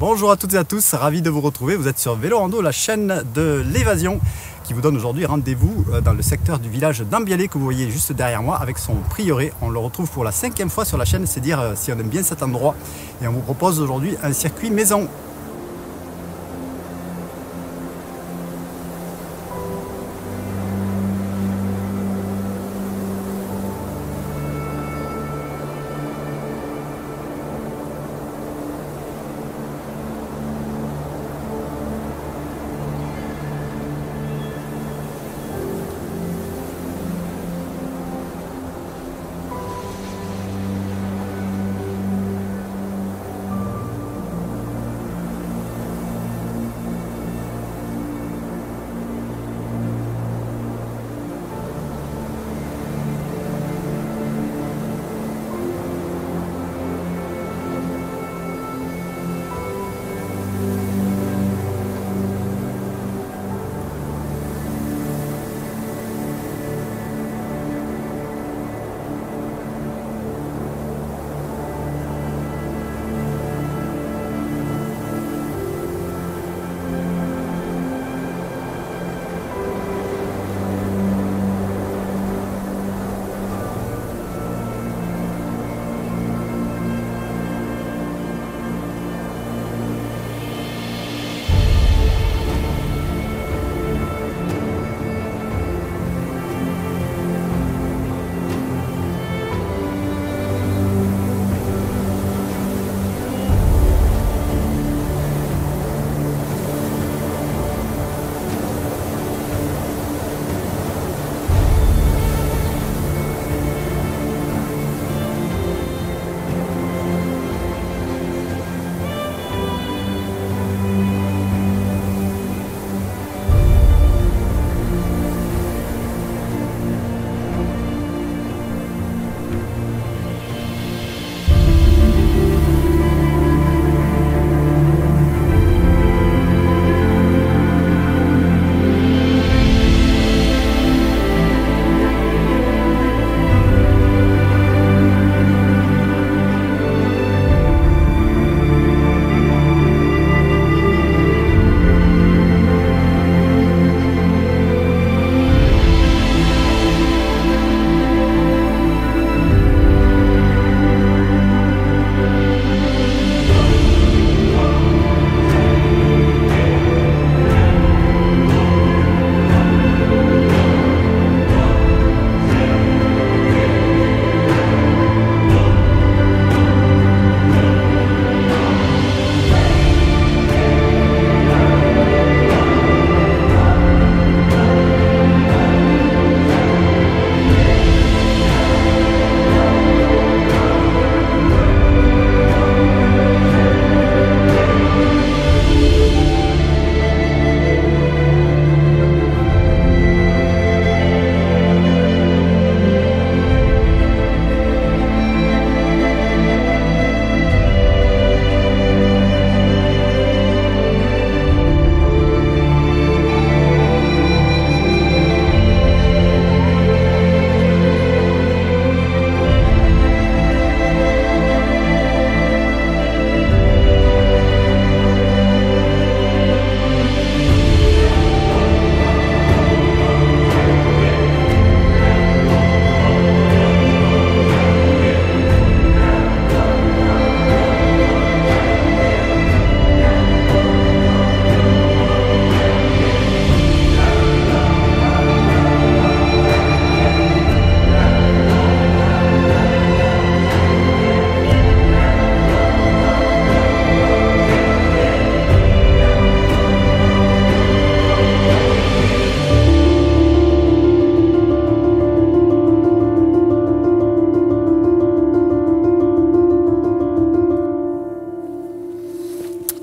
Bonjour à toutes et à tous, ravi de vous retrouver. Vous êtes sur Vélo Rando, la chaîne de l'évasion qui vous donne aujourd'hui rendez-vous dans le secteur du village d'Ambialé que vous voyez juste derrière moi avec son prieuré. On le retrouve pour la 5e fois sur la chaîne, c'est dire si on aime bien cet endroit. Et on vous propose aujourd'hui un circuit maison.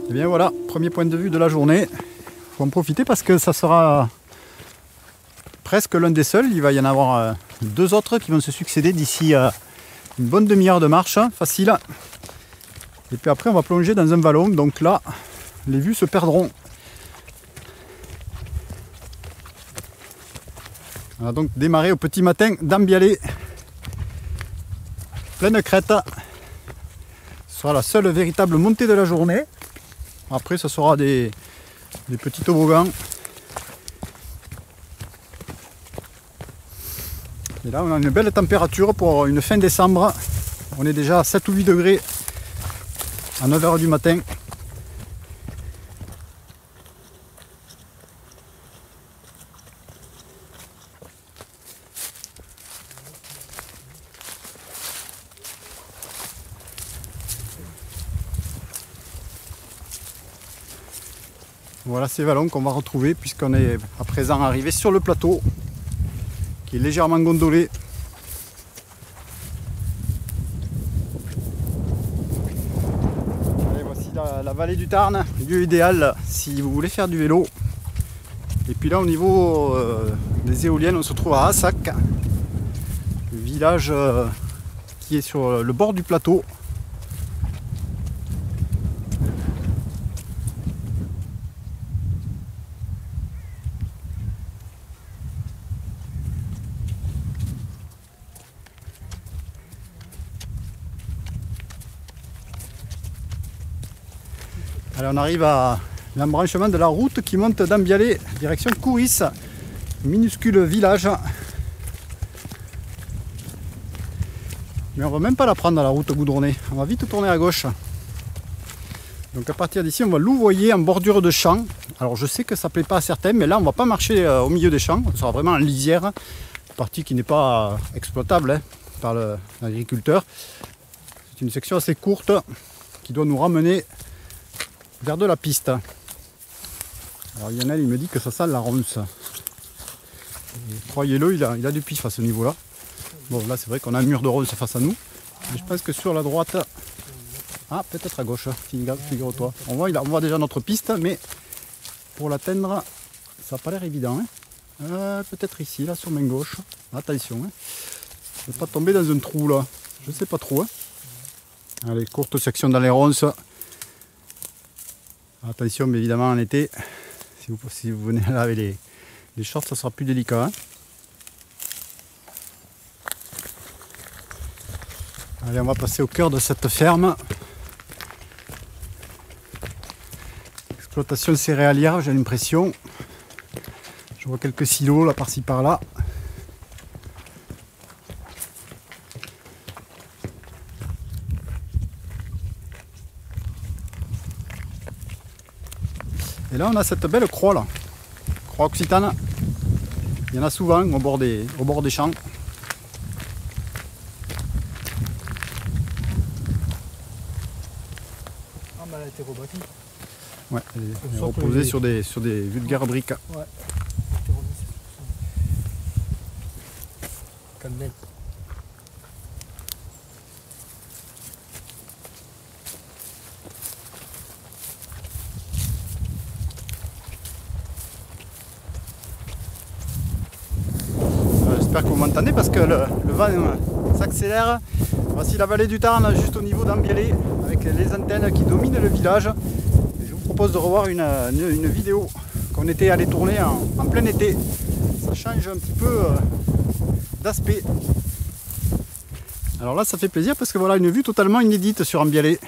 Et bien voilà, premier point de vue de la journée. Il faut en profiter parce que ça sera presque l'un des seuls. Il va y en avoir deux autres qui vont se succéder d'ici une bonne demi-heure de marche, facile. Et puis après on va plonger dans un vallon, donc là les vues se perdront. On a donc démarré au petit matin d'Ambialé, pleine crête. Ce sera la seule véritable montée de la journée. Après, ce sera des petits toboggans. Et là, on a une belle température pour une fin décembre. On est déjà à 7 ou 8 degrés à 9 h du matin. Voilà ces vallons qu'on va retrouver puisqu'on est à présent arrivé sur le plateau qui est légèrement gondolé. Allez, voici la vallée du Tarn, lieu idéal si vous voulez faire du vélo. Et puis là au niveau des éoliennes, on se trouve à Assac, le village qui est sur le bord du plateau. Alors on arrive à l'embranchement de la route qui monte d'Ambialé, direction Couris, minuscule village. Mais on va même pas la prendre à la route goudronnée, on va vite tourner à gauche. Donc à partir d'ici on va louvoyer en bordure de champs. Alors je sais que ça plaît pas à certains, mais là on va pas marcher au milieu des champs, on sera vraiment en lisière, partie qui n'est pas exploitable par l'agriculteur. C'est une section assez courte qui doit nous ramener vers de la piste. Alors Lionel il me dit que ça sent la ronce. Croyez-le, il a du pif à ce niveau là. Bon là c'est vrai qu'on a un mur de ronce face à nous. Mais je pense que sur la droite. Ah peut-être à gauche, figure-toi. On voit déjà notre piste, mais pour l'atteindre, ça n'a pas l'air évident. Peut-être ici, là sur main gauche. Attention, ne pas tomber dans un trou là. Je sais pas trop. Allez, courte section dans les ronces. Attention, mais évidemment en été, si vous venez là avec les shorts, ça sera plus délicat. Allez, on va passer au cœur de cette ferme. Exploitation céréalière, j'ai l'impression. Je vois quelques silos là par-ci par-là. Et là on a cette belle croix là, croix occitane. Il y en a souvent au bord des champs. Ah bah elle a été rebâtie. Ouais, elle est reposée sur des vulgaires briques. Ouais. Calmette. J'espère que vous m'entendez parce que le vent s'accélère. Voici la vallée du Tarn juste au niveau d'Ambialé avec les antennes qui dominent le village. Et je vous propose de revoir une vidéo qu'on était allé tourner en plein été. Ça change un petit peu d'aspect. Alors là ça fait plaisir parce que voilà une vue totalement inédite sur Ambialé.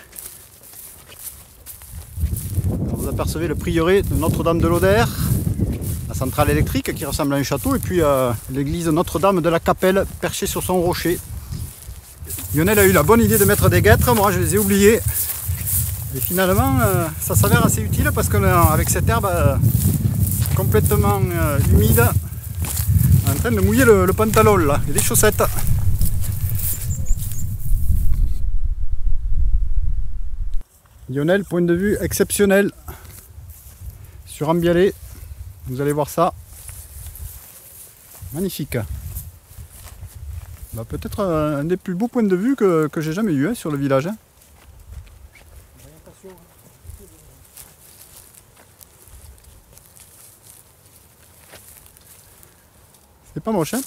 Vous apercevez le prieuré de Notre-Dame de l'Oder, la centrale électrique qui ressemble à un château et puis l'église Notre-Dame de la Capelle perchée sur son rocher. Lionel a eu la bonne idée de mettre des guêtres, moi je les ai oubliées. Et finalement ça s'avère assez utile parce qu'avec cette herbe complètement humide, on est en train de mouiller le pantalon là, et les chaussettes. Lionel, point de vue exceptionnel sur Ambialé. Vous allez voir ça. Magnifique. Bah, peut-être un des plus beaux points de vue que j'ai jamais eu sur le village. C'est pas moche, hein?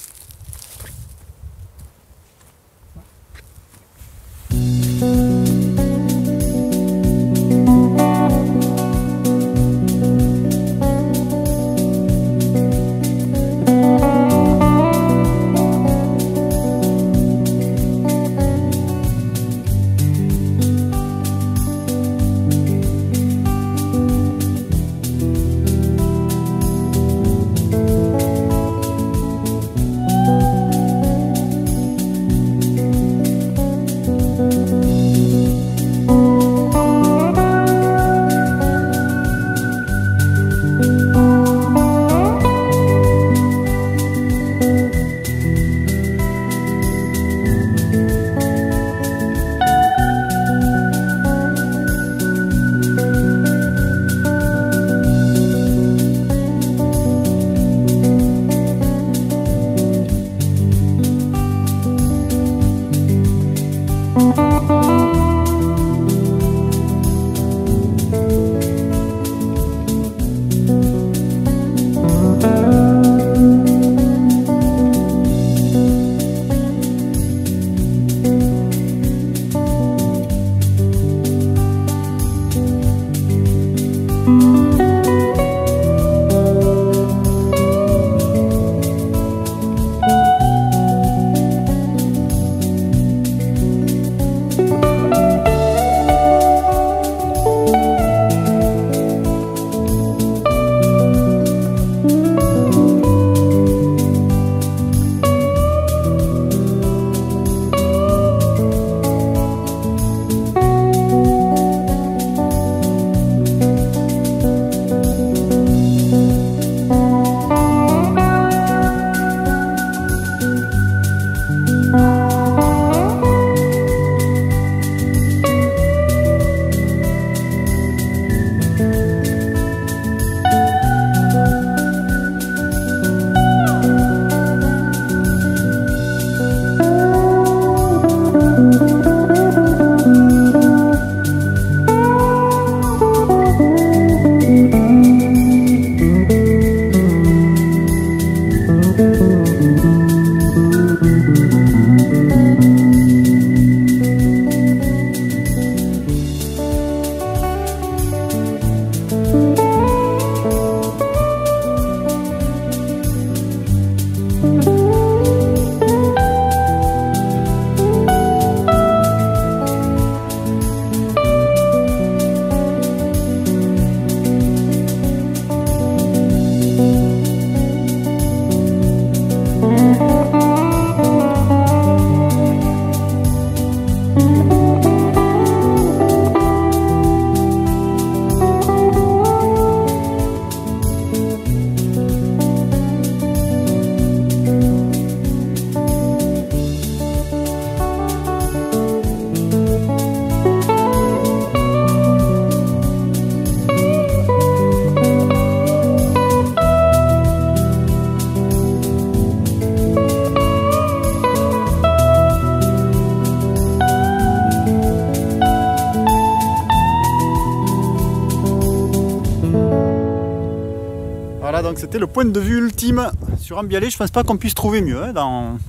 Voilà, donc c'était le point de vue ultime sur Ambialé. Je pense pas qu'on puisse trouver mieux dans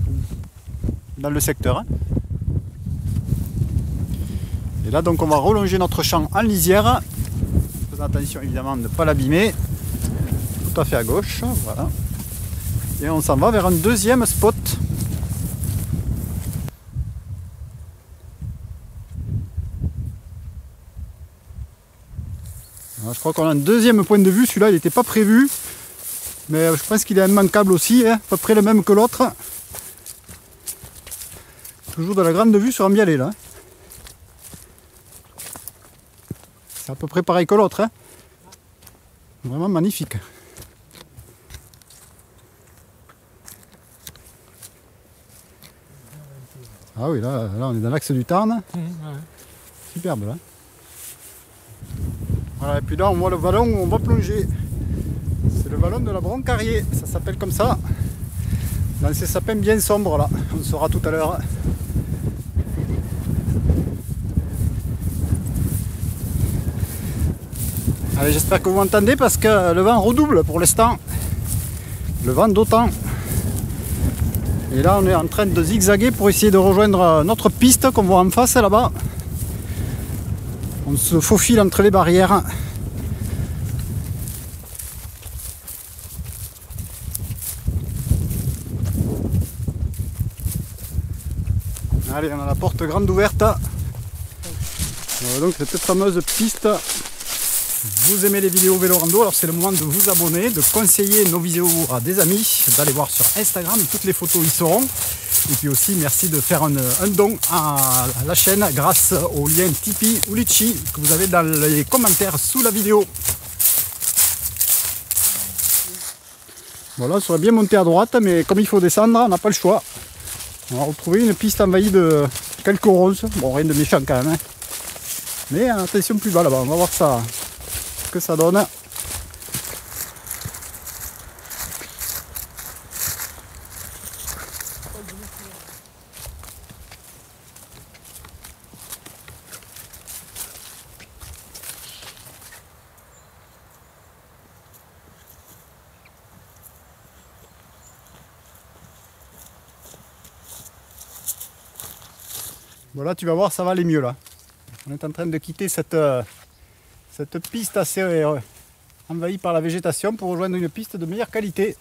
le secteur. Et là donc on va relonger notre champ en lisière. Faisons attention évidemment de ne pas l'abîmer. Tout à fait à gauche, voilà. Et on s'en va vers un deuxième spot. Alors, je crois qu'on a un deuxième point de vue, celui-là il n'était pas prévu. Mais je pense qu'il est immanquable aussi, à peu près le même que l'autre. Toujours de la grande vue sur Ambialé là. C'est à peu près pareil que l'autre. Vraiment magnifique. Ah oui, là on est dans l'axe du Tarn. Superbe là. Voilà, et puis là on voit le vallon où on va plonger. C'est le vallon de la Broncarrier, ça s'appelle comme ça. Dans ces sapins bien sombres là, on le saura tout à l'heure. Allez, j'espère que vous m'entendez parce que le vent redouble pour l'instant. Le vent d'autant. Et là on est en train de zigzaguer pour essayer de rejoindre notre piste qu'on voit en face là-bas. On se faufile entre les barrières. Allez, on a la porte grande ouverte. Donc cette fameuse piste. Vous aimez les vidéos vélo rando, alors c'est le moment de vous abonner, de conseiller nos vidéos à des amis, d'aller voir sur Instagram, toutes les photos y seront. Et puis aussi merci de faire un don à la chaîne grâce au lien Tipeee ou Litchi que vous avez dans les commentaires sous la vidéo. Voilà, on serait bien monté à droite, mais comme il faut descendre, on n'a pas le choix. On va retrouver une piste envahie de quelques roses. Bon, rien de méchant quand même. Hein. Mais attention plus bas là-bas, on va voir ça, ce que ça donne. Voilà, tu vas voir, ça va aller mieux là. On est en train de quitter cette piste assez envahie par la végétation pour rejoindre une piste de meilleure qualité.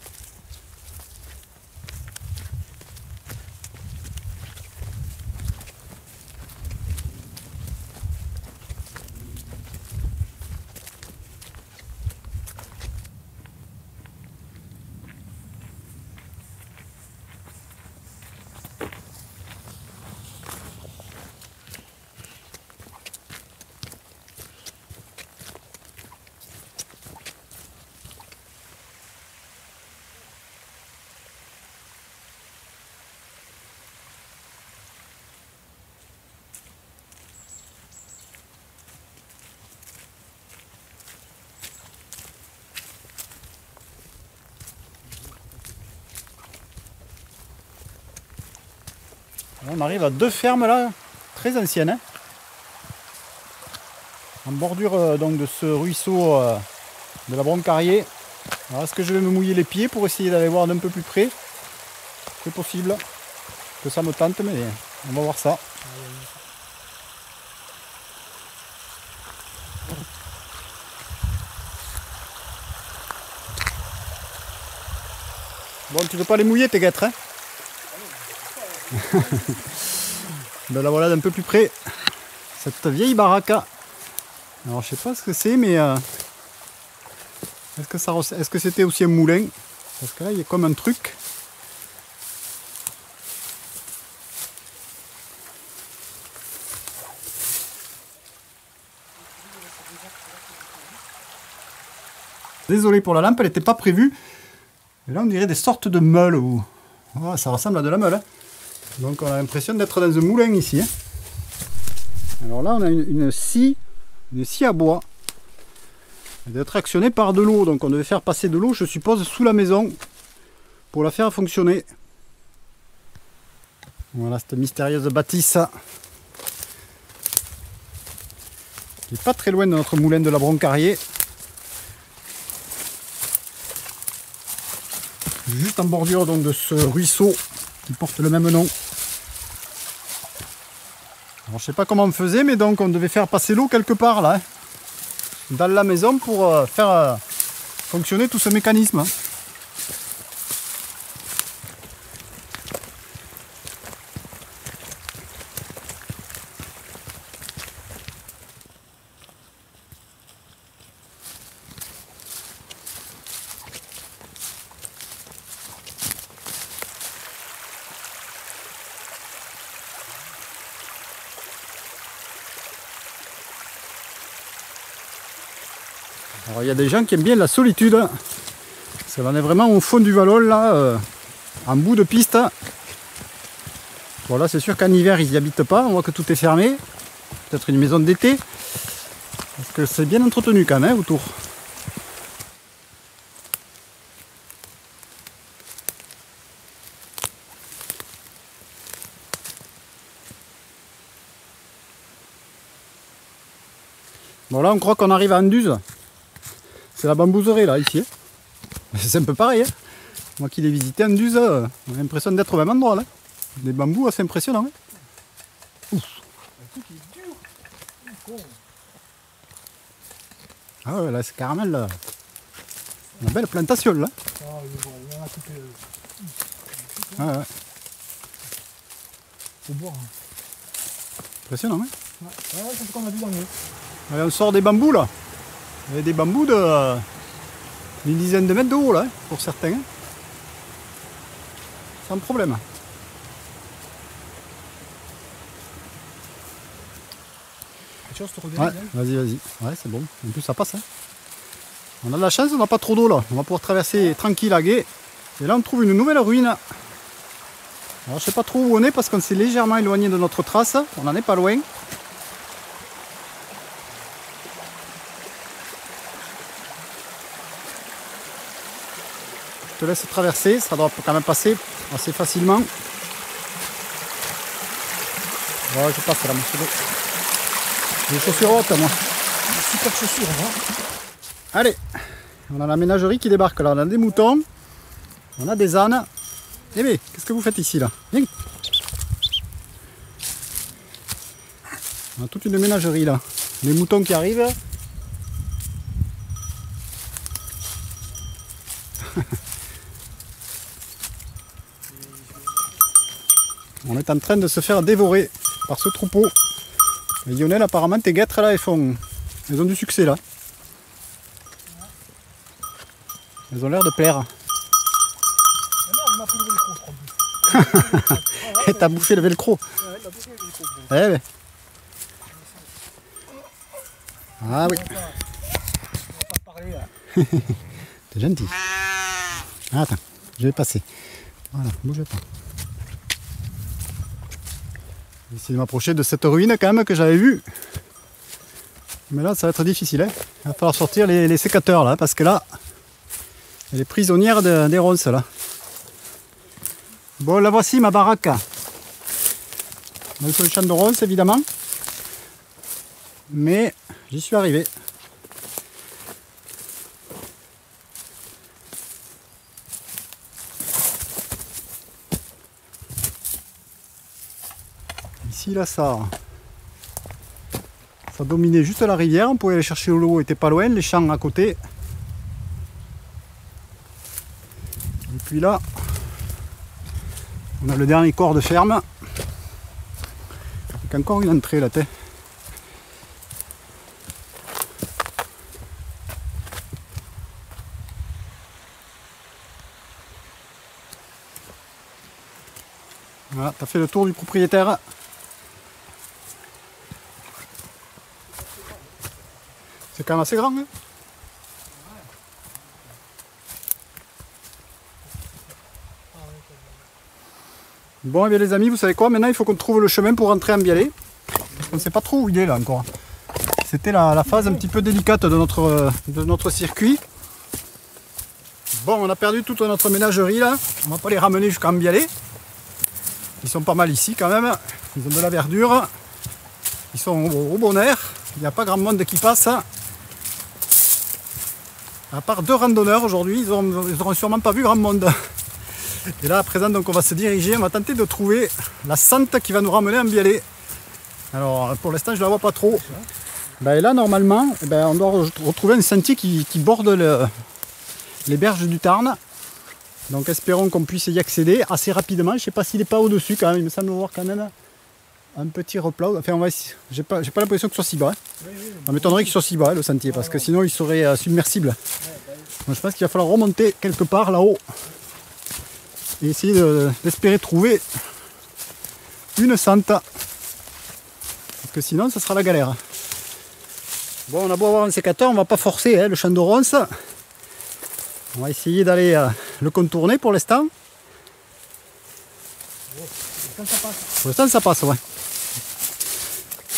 On arrive à deux fermes là, très anciennes, hein, en bordure donc de ce ruisseau de la Broncarrier. Alors est-ce que je vais me mouiller les pieds pour essayer d'aller voir d'un peu plus près? C'est possible que ça me tente, mais on va voir ça. Bon, tu veux pas les mouiller tes guêtres, hein? Ben la voilà d'un peu plus près, cette vieille baraque. Alors je sais pas ce que c'est, mais est-ce que c'était aussi un moulin? Parce que là il y a comme un truc. Désolé pour la lampe, elle n'était pas prévue. Et là on dirait des sortes de meules. Oh, ça ressemble à de la meule. Hein. Donc on a l'impression d'être dans un moulin ici. Hein. Alors là on a une scie à bois. Elle doit être actionnée par de l'eau. Donc on devait faire passer de l'eau, je suppose, sous la maison pour la faire fonctionner. Voilà cette mystérieuse bâtisse qui n'est pas très loin de notre moulin de la Broncarrier. juste en bordure donc, de ce ruisseau qui porte le même nom. Alors, je sais pas comment on faisait, mais donc on devait faire passer l'eau quelque part là, hein, dans la maison pour faire fonctionner tout ce mécanisme. Hein. Alors il y a des gens qui aiment bien la solitude. Ça en est vraiment au fond du Vallon là, en bout de piste. Bon là c'est sûr qu'en hiver ils n'y habitent pas, on voit que tout est fermé. Peut-être une maison d'été. Parce que c'est bien entretenu quand même autour. Bon là on croit qu'on arrive à Anduze. C'est la bambouserie là ici. C'est un peu pareil. Hein. Moi qui l'ai visité Anduze, on a l'impression d'être au même endroit là. Des bambous assez impressionnants. Hein. Ah ouais là c'est carrément là. Une belle plantation là. Ah ouais. Faut boire. Impressionnant hein. Ouais, c'est ce qu'on a vu dans le. Allez, on sort des bambous là. Il y a des bambous d'une dizaine de mètres de haut là, pour certains. Hein. Sans problème. Quelque chose te Ouais, vas-y, vas-y. Ouais, c'est bon. En plus, ça passe. Hein. On a de la chance, on n'a pas trop d'eau là. On va pouvoir traverser tranquille à gué. Et là, on trouve une nouvelle ruine. Alors, je sais pas trop où on est parce qu'on s'est légèrement éloigné de notre trace. On n'en est pas loin. Je te laisse traverser, ça doit quand même passer assez facilement. Ouais, je passe là, monsieur. J'ai des chaussures hautes, moi. Super chaussures, hein. Allez, on a la ménagerie qui débarque là. On a des moutons, on a des ânes. Eh bien, qu'est-ce que vous faites ici là? Viens. On a toute une ménagerie là. Les moutons qui arrivent. On est en train de se faire dévorer par ce troupeau. Et Lionel, apparemment, tes guêtres là, elles ont du succès là. Elles ont l'air de plaire. Et t'as bouffé le velcro. Eh ben. Ah oui. T'es gentil. Ah, attends, je vais passer. Voilà, bouge pas. Je vais essayer de m'approcher de cette ruine quand même que j'avais vue. Mais là ça va être difficile. Hein. Il va falloir sortir les sécateurs là parce que là, elle est prisonnière des ronces là. Bon, la voici ma baraque. Dans le champ de ronces évidemment. Mais j'y suis arrivé. Ici là ça dominait juste la rivière, on pouvait aller chercher l'eau, était pas loin, les champs à côté. Et puis là, on a le dernier corps de ferme. Avec encore une entrée là, t'es. Voilà, t'as fait le tour du propriétaire. C'est quand même assez grand. Hein. Bon, et bien les amis, vous savez quoi? Maintenant, il faut qu'on trouve le chemin pour rentrer en Biallet. Parce qu'on ne sait pas trop où il est là encore. C'était la phase un petit peu délicate de notre circuit. Bon, on a perdu toute notre ménagerie là. On va pas les ramener jusqu'en Biallet. Ils sont pas mal ici quand même. Ils ont de la verdure. Ils sont au bon air. Il n'y a pas grand monde qui passe. À part 2 randonneurs aujourd'hui, ils n'auront sûrement pas vu grand monde. Et là à présent donc on va se diriger, on va tenter de trouver la sente qui va nous ramener en Bialé. Alors pour l'instant je la vois pas trop. Et là normalement on doit retrouver un sentier qui borde les berges du Tarn. Donc espérons qu'on puisse y accéder assez rapidement. Je ne sais pas s'il n'est pas au-dessus quand même, il me semble voir quand même un petit replat. Enfin j'ai pas l'impression que ce soit si bas. Ça m'étonnerait qu'il soit si bas le sentier parce que sinon il serait submersible. Donc, je pense qu'il va falloir remonter quelque part là-haut et essayer d'espérer trouver une sente. Parce que sinon ce sera la galère. Bon, on a beau avoir un sécateur, on va pas forcer le champ de ronces. On va essayer d'aller le contourner pour l'instant. Pour l'instant ça passe, ouais.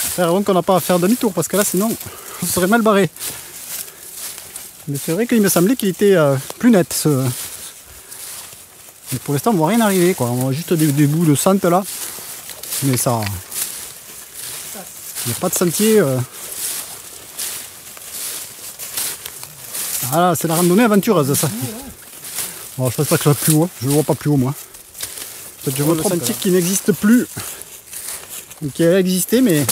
J'espère qu'on n'a pas à faire demi-tour parce que là sinon on serait mal barré. Mais c'est vrai qu'il me semblait qu'il était plus net. Mais pour l'instant on ne voit rien arriver, quoi. On voit juste des bouts de sente là. Mais ça. Il n'y a pas de sentier. Ah là, c'est la randonnée aventureuse ça. Bon, je pense pas que ça va plus haut, je le vois pas plus haut moi. Peut-être que je vois le sentier qui n'existe plus. Ou qui a existé mais.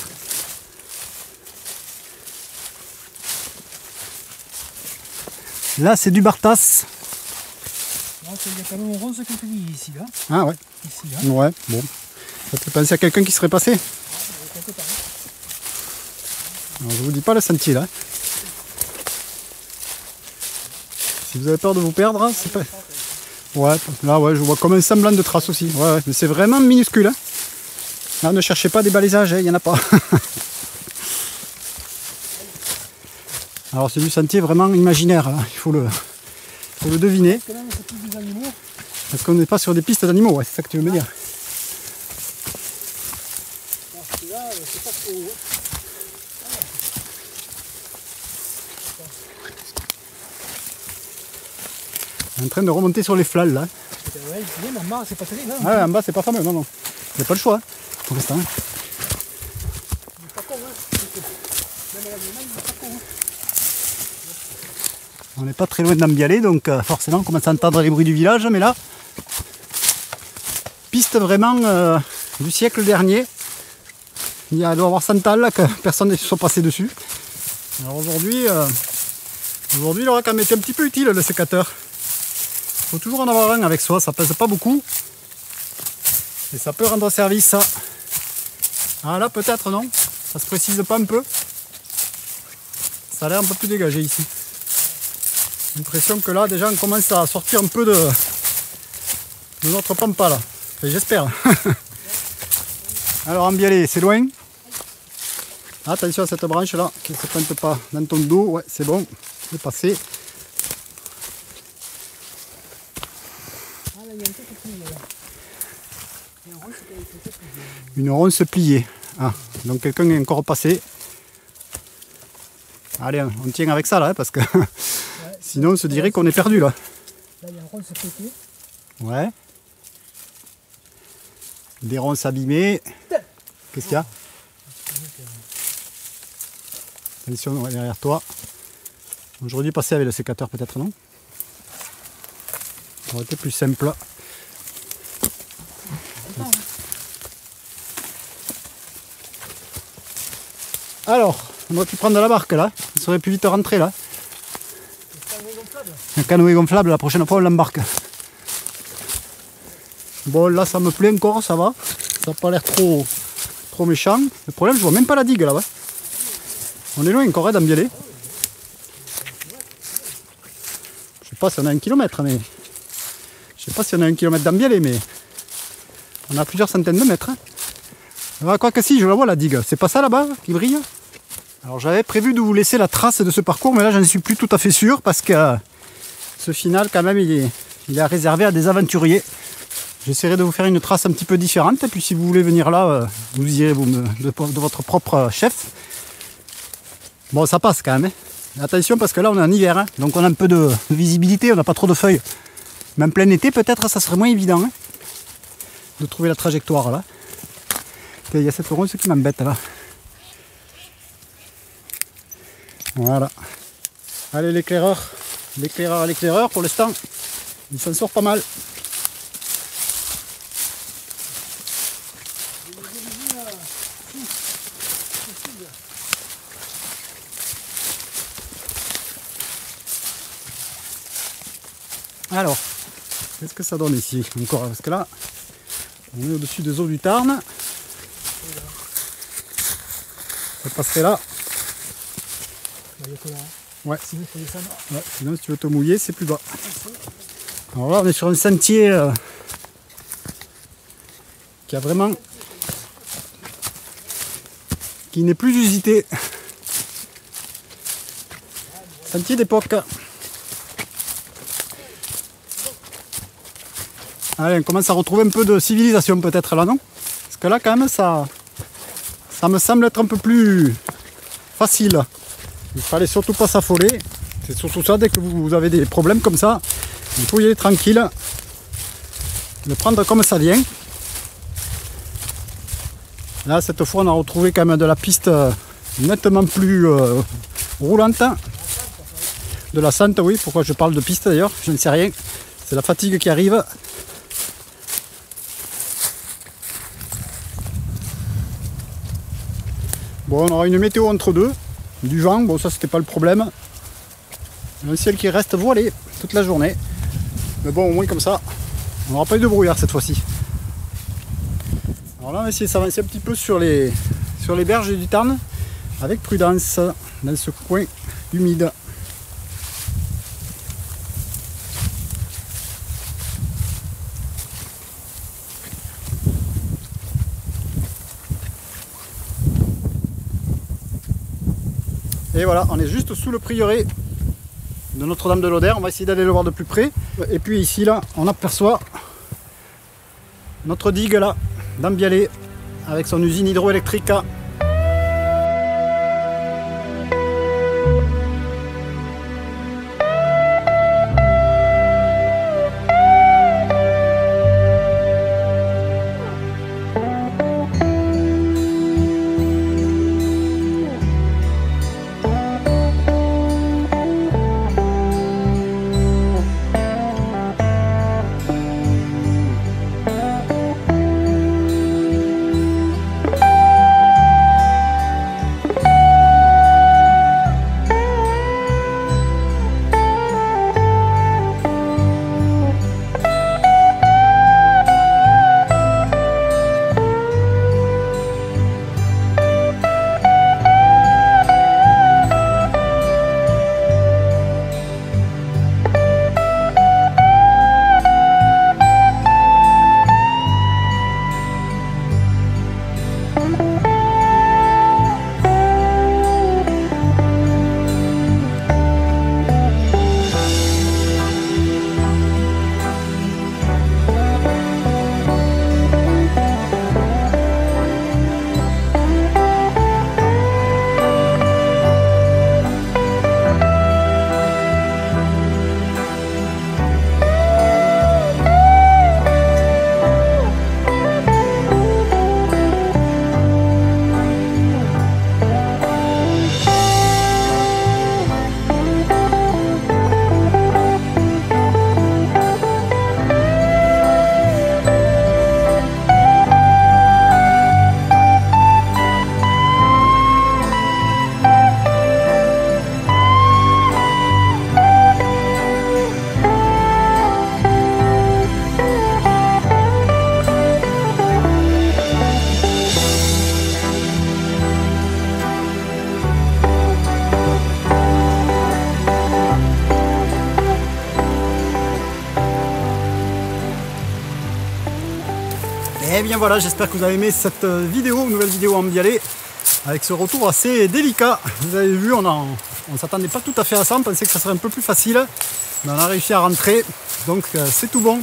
Là c'est du Bartas. Il y a quand même un rose qui fait ici là. Ah ouais. Ici là. Ouais, bon. Ça te fait penser à quelqu'un qui serait passé. Alors, je vous dis pas le sentier là. Si vous avez peur de vous perdre, c'est pas. Ouais, là ouais, je vois comme un semblant de trace aussi. Ouais, mais c'est vraiment minuscule. Hein. Là, ne cherchez pas des balisages, il n'y en a pas. Alors c'est du sentier vraiment imaginaire, là. Il faut le deviner. Parce qu'on n'est pas sur des pistes d'animaux, ouais, c'est ça que tu veux me dire. On est en train de remonter sur les flals là. Ouais, en bas c'est pas terrible. Hein, ouais, en bas c'est pas fameux, non, non. Il n'y a pas le choix pour l'instant. On n'est pas très loin d'Ambialé, donc forcément on commence à entendre les bruits du village, mais là, piste vraiment du siècle dernier. Il doit y avoir 100 ans là que personne ne se soit passé dessus. Alors aujourd'hui, il aura quand même été un petit peu utile le sécateur. Il faut toujours en avoir un avec soi, ça pèse pas beaucoup. Et ça peut rendre service ça. Ah là peut-être non, ça se précise pas un peu. Ça a l'air un peu plus dégagé ici. J'ai l'impression que là déjà on commence à sortir un peu de notre pampa là. Enfin, j'espère. Alors Ambialé, c'est loin. Attention à cette branche là qui ne se pointe pas dans ton dos. Ouais, c'est bon, c'est passé. Une ronce pliée. Ah, donc quelqu'un est encore passé. Allez, on tient avec ça là, hein, parce que sinon on se dirait qu'on est perdu là. Là il y a un ronce pété. Ouais. Des ronces abîmées. Qu'est-ce qu'il y a? Attention, ouais, derrière toi. J'aurais dû passer avec le sécateur peut-être, non? Ça aurait été plus simple. Alors, on aurait pu prendre la barque là, on serait plus vite rentrer là. Un canoë gonflable, la prochaine fois on l'embarque. Bon là ça me plaît encore, ça va. Ça n'a pas l'air trop méchant. Le problème je vois même pas la digue là-bas. On est loin encore d'Ambialé. Je sais pas si on a 1 kilomètre, mais. Je sais pas si on a 1 kilomètre d'Ambialé, mais. On a plusieurs centaines de mètres. Hein. Ah, quoi que si, je la vois la digue. C'est pas ça là-bas qui brille? Alors j'avais prévu de vous laisser la trace de ce parcours, mais là j'en suis plus tout à fait sûr parce que ce final quand même il est réservé à des aventuriers. J'essaierai de vous faire une trace un petit peu différente et puis si vous voulez venir là, vous irez de votre propre chef. Bon ça passe quand même. Hein. Attention parce que là on est en hiver, hein, donc on a un peu de visibilité, on n'a pas trop de feuilles. Même plein été peut-être ça serait moins évident hein, de trouver la trajectoire là. Il y a cette ronce qui m'embête là. Voilà. Allez l'éclaireur. L'éclaireur pour l'instant. Il s'en sort pas mal. Alors, qu'est-ce que ça donne ici encore? Parce que là, on est au-dessus des eaux du Tarn. Ça passerait là. Il y a que là. Ouais. Sinon, il faut descendre. Ouais, sinon, si tu veux te mouiller, c'est plus bas. Alors là, on est sur un sentier qui a vraiment... qui n'est plus usité. Sentier d'époque. Allez, on commence à retrouver un peu de civilisation peut-être là, non? Parce que là, quand même, ça me semble être un peu plus facile. Il fallait surtout pas s'affoler. C'est surtout ça, dès que vous avez des problèmes comme ça, il faut y aller tranquille. Le prendre comme ça vient. Là, cette fois, on a retrouvé quand même de la piste nettement plus roulante. De la sente, oui. Pourquoi je parle de piste d'ailleurs? Je ne sais rien. C'est la fatigue qui arrive. Bon, on aura une météo entre deux. Du vent, bon ça c'était pas le problème. Un ciel qui reste voilé toute la journée. Mais bon, au moins comme ça, on n'aura pas eu de brouillard cette fois-ci. Alors là, on va essayer de s'avancer un petit peu sur les berges du Tarn avec prudence dans ce coin humide. Et voilà, on est juste sous le prieuré de Notre-Dame de Lodère. On va essayer d'aller le voir de plus près. Et puis ici, là, on aperçoit notre digue là, d'Ambialé, avec son usine hydroélectrique. Et bien voilà, j'espère que vous avez aimé cette vidéo, nouvelle vidéo Ambialé, avec ce retour assez délicat. Vous avez vu, on ne s'attendait pas tout à fait à ça, on pensait que ça serait un peu plus facile, mais on a réussi à rentrer, donc c'est tout bon.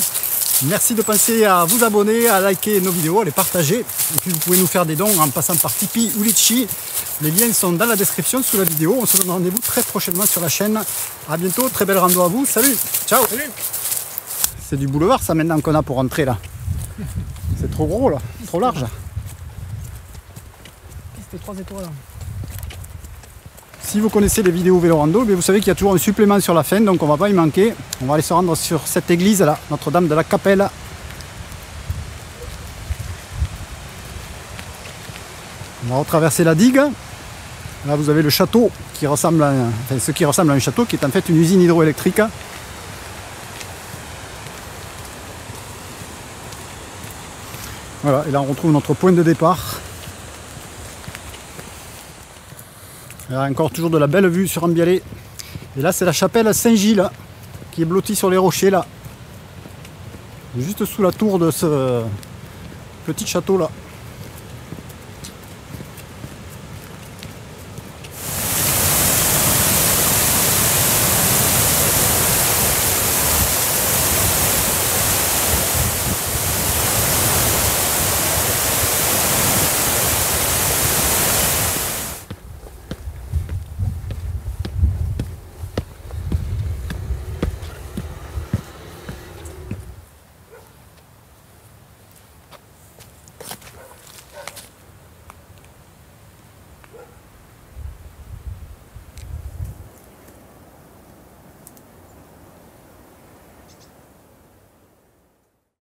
Merci de penser à vous abonner, à liker nos vidéos, à les partager. Et puis vous pouvez nous faire des dons en passant par Tipeee ou Litchi. Les liens sont dans la description sous la vidéo. On se donne rendez-vous très prochainement sur la chaîne. A bientôt, très belle rando à vous. Salut, ciao. C'est du boulevard ça maintenant qu'on a pour rentrer là. C'est trop gros là, trop large. C'était 3 étoiles. Si vous connaissez les vidéos vélo rando, vous savez qu'il y a toujours un supplément sur la fin, donc on va pas y manquer. On va aller se rendre sur cette église là, Notre-Dame de la Capelle. On va retraverser la digue. Là vous avez le château qui ressemble à, ce qui ressemble à un château qui est en fait une usine hydroélectrique. Voilà, et là on retrouve notre point de départ. Il y a encore toujours de la belle vue sur Ambialé. Et là c'est la chapelle Saint-Gilles qui est blottie sur les rochers là. Juste sous la tour de ce petit château là.